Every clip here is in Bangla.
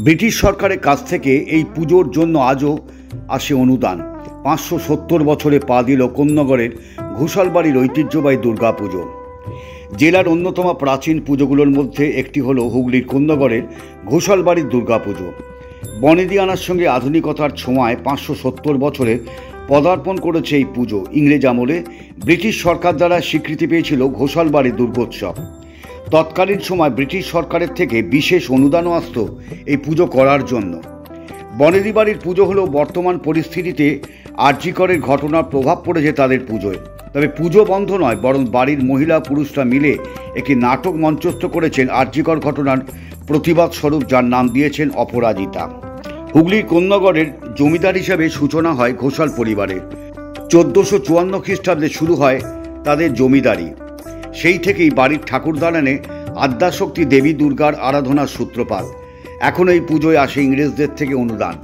ব্রিটিশ সরকারের কাছ থেকে এই পুজোর জন্য আজও আসে অনুদান। 570 বছরে পা দিল কোন্নগরের ঘোষালবাড়ির ঐতিহ্যবাহী দুর্গাপুজো। জেলার অন্যতম প্রাচীন পুজোগুলোর মধ্যে একটি হলো হুগলির কোন্নগরের ঘোষালবাড়ির দুর্গাপুজো। বনেদি আনার সঙ্গে আধুনিকতার ছোঁয়ায় 570 বছরে পদার্পণ করেছে এই পুজো। ইংরেজ আমলে ব্রিটিশ সরকার দ্বারা স্বীকৃতি পেয়েছিল ঘোষালবাড়ির দুর্গোৎসব। তৎকালীন সময় ব্রিটিশ সরকারের থেকে বিশেষ অনুদানও আসত এই পুজো করার জন্য। বনেদি বাড়ির পুজো হলেও বর্তমান পরিস্থিতিতে আরজি করের ঘটনার প্রভাব পড়েছে তাদের পুজোয়। তবে পুজো বন্ধ নয়, বরং বাড়ির মহিলা পুরুষরা মিলে একটি নাটক মঞ্চস্থ করেছেন আরজি কর ঘটনার প্রতিবাদ স্বরূপ, যার নাম দিয়েছেন অপরাজিতা। হুগলির কোন্নগরের জমিদার হিসাবে সূচনা হয় ঘোষাল পরিবারের। 1454 খ্রিস্টাব্দে শুরু হয় তাদের জমিদারি। সেই থেকেই বাড়ির ঠাকুর দালানে আদ্যাশক্তি দেবী দুর্গার আরাধনার সূত্রপাত। এখন এই পুজোয় আসে ইংরেজদের থেকে অনুদান।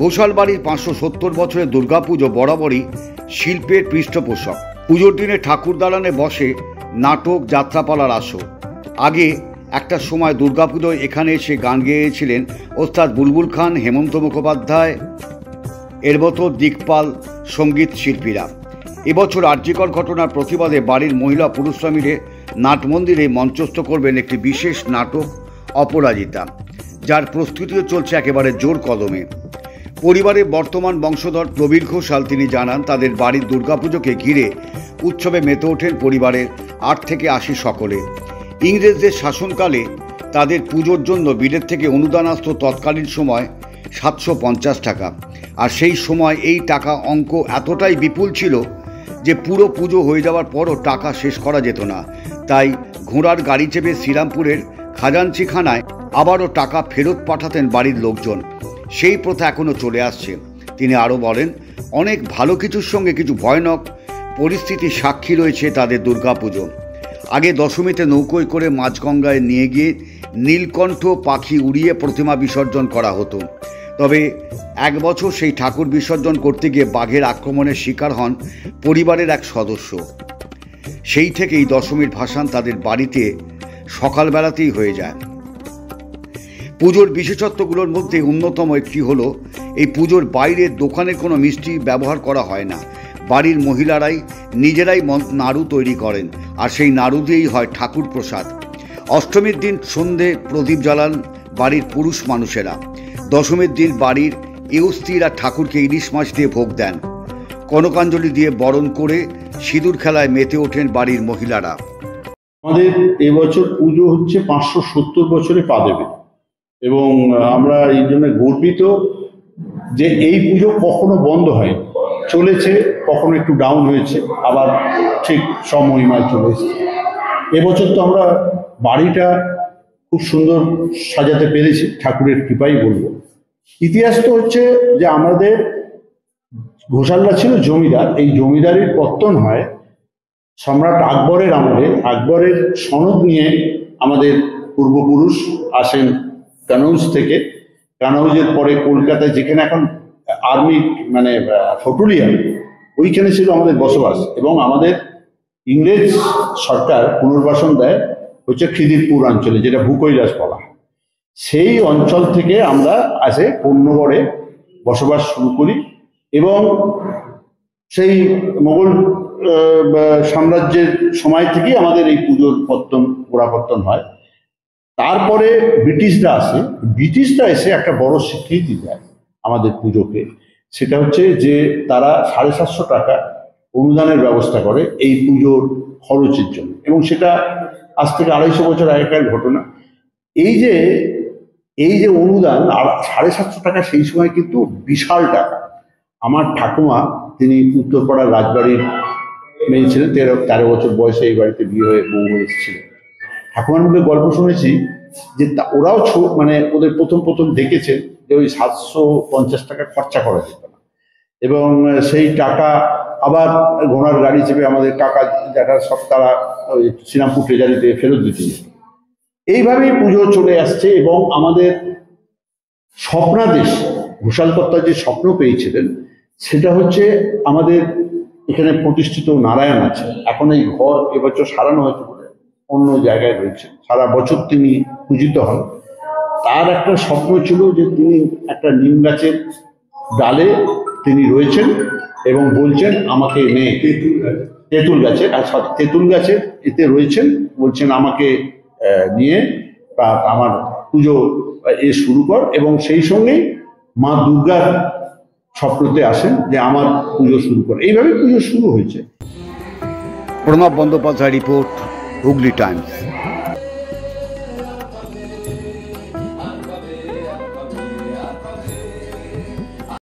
ঘোষাল বাড়ির 570 বছরের দুর্গাপুজো বরাবরই শিল্পের পৃষ্ঠপোষক। পুজোর দিনে ঠাকুর দালানে বসে নাটক, যাত্রাপালার আসর। আগে একটা সময় দুর্গাপুজোয় এখানে এসে গান গেয়েছিলেন ওস্তাদ বুলবুল খান, হেমন্ত মুখোপাধ্যায়, এর মতো দিকপাল সঙ্গীত শিল্পীরা। এবছর আরজি কর ঘটনার প্রতিবাদে বাড়ির মহিলা পুরুষরা মিলে নাটমন্দিরে মঞ্চস্থ করবেন একটি বিশেষ নাটক অপরাজিতা, যার প্রস্তুতিও চলছে একেবারে জোর কদমে। পরিবারের বর্তমান বংশধর প্রবীর ঘোষাল তিনি জানান, তাদের বাড়ির দুর্গাপুজোকে ঘিরে উৎসবে মেতে ওঠেন পরিবারের 8 থেকে 80 সকলে। ইংরেজদের শাসনকালে তাদের পুজোর জন্য বিলেত থেকে অনুদান আসত তৎকালীন সময় 750 টাকা। আর সেই সময় এই টাকা অঙ্ক এতটাই বিপুল ছিল যে পুরো পুজো হয়ে যাওয়ার পরও টাকা শেষ করা যেত না। তাই ঘোড়ার গাড়ি চেপে শ্রীরামপুরের খাজাঞ্চিখানায় আবারও টাকা ফেরত পাঠাতেন বাড়ির লোকজন। সেই প্রথা এখনও চলে আসছে। তিনি আরও বলেন, অনেক ভালো কিছুর সঙ্গে কিছু ভয়ানক পরিস্থিতির সাক্ষী রয়েছে তাদের দুর্গাপুজো। আগে দশমীতে নৌকোয় করে মাঝগঙ্গায় নিয়ে গিয়ে নীলকণ্ঠ পাখি উড়িয়ে প্রতিমা বিসর্জন করা হতো। তবে এক বছর সেই ঠাকুর বিসর্জন করতে গিয়ে বাঘের আক্রমণের শিকার হন পরিবারের এক সদস্য। সেই থেকেই দশমীর ভাসান তাদের বাড়িতে সকালবেলাতেই হয়ে যায়। পুজোর বিশেষত্বগুলোর মধ্যে অন্যতম একটি হলো এই পুজোর বাইরে দোকানের কোনো মিষ্টি ব্যবহার করা হয় না। বাড়ির মহিলারাই নিজেরাই নাড়ু তৈরি করেন, আর সেই নাড়ু দিয়েই হয় ঠাকুর প্রসাদ। অষ্টমীর দিন সন্ধে প্রদীপ জ্বালান বাড়ির পুরুষ মানুষেরা। দশমীর দিন বাড়ির এউস্তিরা ঠাকুরকে ইলিশ মাছ দিয়ে ভোগ দেন। কনকাঞ্জলি দিয়ে বরণ করে সিঁদুর খেলায় মেতে ওঠেন বাড়ির মহিলারা। আমাদের এবছর পুজো হচ্ছে 570 বছরে পা দেবে, এবং আমরা এই জন্য গর্বিত যে এই পুজো কখনো বন্ধ হয়, চলেছে, কখনো একটু ডাউন হয়েছে, আবার ঠিক সমহিমায় চলে এসেছে। এবছর তো আমরা বাড়িটা খুব সুন্দর সাজাতে পেরেছি, ঠাকুরের কৃপাই বলবো। ইতিহাস তো হচ্ছে যে আমাদের ঘোষালরা ছিল জমিদার। এই জমিদারির পত্তন হয় সম্রাট আকবরের আমলে। আকবরের সনদ নিয়ে আমাদের পূর্বপুরুষ আসেন কানৌজ থেকে। কানৌজের পরে কলকাতায়, যেখানে এখন আর্মি মানে ফটুলিয়া, ওইখানে ছিল আমাদের বসবাস। এবং আমাদের ইংরেজ সরকার পুনর্বাসন দেয় হচ্ছে খিদিরপুর অঞ্চলে, যেটা ভূকৈলাস বলা। সেই অঞ্চল থেকে আমরা আসে কোন্নগরে বসবাস শুরু করি, এবং সেই মোগল সাম্রাজ্যের সময় থেকেই আমাদের এই পুজোর গোড়াপত্তন হয়। তারপরে ব্রিটিশরা আসে। ব্রিটিশরা এসে একটা বড় স্বীকৃতি দেয় আমাদের পুজোকে। সেটা হচ্ছে যে তারা 750 টাকা অনুদানের ব্যবস্থা করে এই পুজোর খরচের জন্য, এবং সেটা আজ থেকে 250 বছর আগেকার ঘটনা। এই যে অনুদান 750 টাকা, সেই সময় কিন্তু বিশাল টাকা। আমার ঠাকুমা, তিনি উত্তরপাড়ার রাজবাড়ির মেয়ে ছিলেন, 13 বছর বয়সে এই বাড়িতে বিয়ে হয়ে বউ হয়ে এসেছিলেন। ঠাকুমার মুখে গল্প শুনেছি যে ওরাও মানে ওদের প্রথম দেখেছেন যে ওই 750 টাকা খরচা করা যেত না, এবং সেই টাকা আবার ঘোড়ার গাড়ি চেপে আমাদের কাকা যারা সব তারা ওই শ্রীরামপুর ট্রেজারিতে ফেরত দিতে যেত। এইভাবেই পুজো চলে আসছে। এবং আমাদের স্বপ্নাদেশ ঘোষালকর্তা যে স্বপ্ন পেয়েছিলেন, সেটা হচ্ছে আমাদের এখানে প্রতিষ্ঠিত নারায়ণ আছে। এখন এই ঘর এবছর সারানো হয়েছে বলে অন্য জায়গায় রয়েছে, সারা বছর তিনি পূজিত হন। তার একটা স্বপ্ন ছিল যে তিনি একটা নিম গাছের ডালে তিনি রয়েছেন এবং বলছেন আমাকে নে, তেঁতুল গাছের তেঁতুল গাছের এতে রয়েছেন, বলছেন আমাকে নিয়ে আমার পুজো শুরু কর। এবং সেই সঙ্গেই মা দুর্গার স্বপ্নতে আসেন যে আমার পুজো শুরু কর। এইভাবে পুজো শুরু হয়েছে। Pranab Bandyopadhyay report, Hooghly Times.